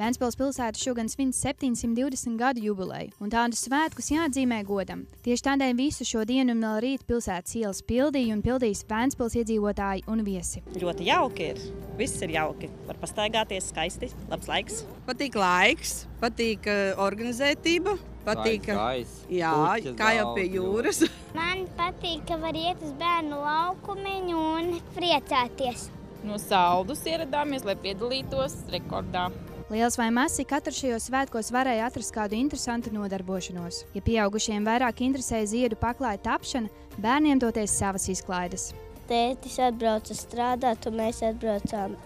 Ventspils pilsēta šogad svin 720 gadu jubileju, un tādus svētkus jāatzīmē godam. Tieši tādēļ visu šo dienu un vēl rīt pilsētas ielas pildīja un pildīs Ventspils iedzīvotāji un viesi. Ļoti jauki ir. Viss ir jauki. Var pastaigāties, skaisti, labs laiks. Patīk laiks, patīk organizētība, patīk, kā jau pie jūras. Man patīk, ka var iet uz bērnu laukumiņu un priecāties. No Saldus ieradāmies, lai piedalītos rekordā. Liels vai mazs, katrs šajos svētkos varēja atrast kādu interesantu nodarbošanos. Ja pieaugušiem vairāk interesēja ziedu paklāju tapšana, bērniem toties savas izklaides. Tētis atbrauca strādāt, un mēs atbraucām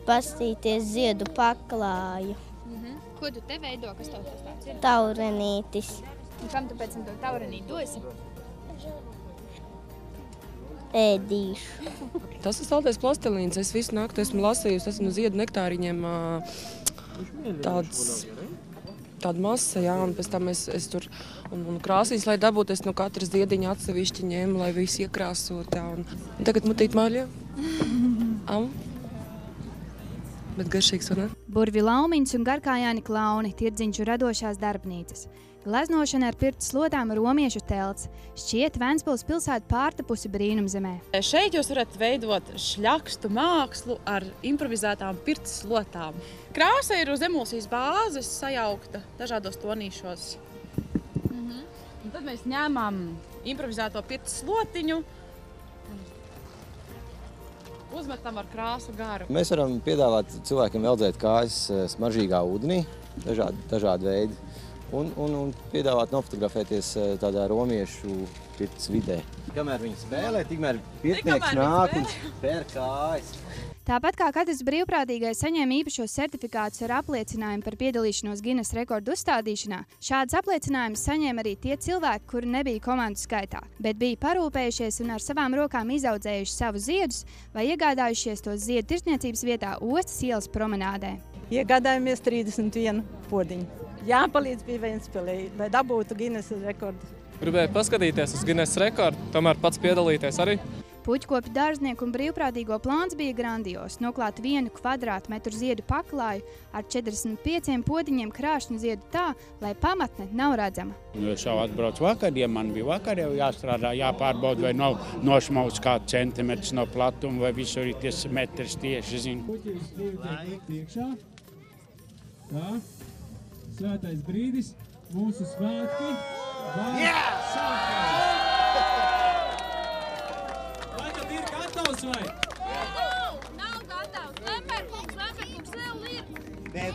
pastīties ziedu paklāju. Ko tu te veido, kas tev tas tāds ir? Taurenītis. Un kam tu pēc tam to taurenīti dosi? Ēdīšu. Tas ir saldais plastelīns. Es visu nakti esmu lasījusi, esmu no ziedu nektāriņiem tāda masa, jā, un pēc tam es tur un krāsīs, lai dabūtu, es no katras ziediņa atsevišķi ņēmu, lai visu iekrāsot, jā, un tagad mutīt maļa. Bet garšīgs, vai ne? Burvi laumiņas un garkājāni klauni, tirdziņš un radošās darbnīcas. Gleznošana ar pirts slotām romiešu telts. Šķiet, Ventspils pilsēta pārtapusi brīnumzemē. Šeit jūs varat veidot šļakstu mākslu ar improvizētām pirts slotām. Krāsa ir uz emulsijas bāzes sajaukta dažādos tonīšos. Un tad mēs ņēmām improvizēto pirts slotiņu, uzmetam ar krāsu garu. Mēs varam piedāvāt cilvēkiem eldzēt kājas smaržīgā ūdenī, dažādi veidi. Un piedāvāt nofotografēties tādā romiešu pirts vidē. Kamēr viņi spēlē, tikmēr pirtnieks nāk un spēr kājas. Tāpat kā katrs brīvprātīgais saņēma īpašos certifikātus ar apliecinājumu par piedalīšanos Guinness rekordu uzstādīšanā, šādas apliecinājumus saņēma arī tie cilvēki, kuri nebija komandu skaitā, bet bija parūpējušies un ar savām rokām izaudzējuši savus ziedus vai iegādājušies tos ziedu tirdzniecības vietā Ostas ielas promenādē. Iegādājamies 31 podiņu. Jāpalīdz bija Ventspilī, lai dabūtu Guinness rekordu. Gribēju paskatīties uz Guinness rekordu, tomēr pats piedalīties arī. Puķkopju dārznieku un brīvprātīgo plāns bija grandios. Noklāt 1 kvadrātmetru ziedu paklāju ar 45 podiņiem krāšņu ziedu tā, lai pamatne nav redzama. Es jau atbraucu vakar, ja man bija vakar jau jāstrādā, jāpārbauda, vai nav nošmauts kāds centimetrs no platuma, vai visur ir ties metrs tieši, zinu. Puķis priekšā. Tā. Svētais brīdis, mūsu svētki var sākties! Vai tad ir gatavs vai? Nav gatavs. Lemberkungs vēl ir. Nē,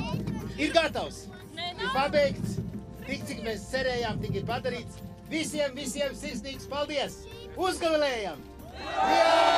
ir gatavs. Ir pabeigts. Tik, cik mēs cerējām, tik ir padarīts. Visiem sirsnīgs paldies! Uzgavilējam! Jā!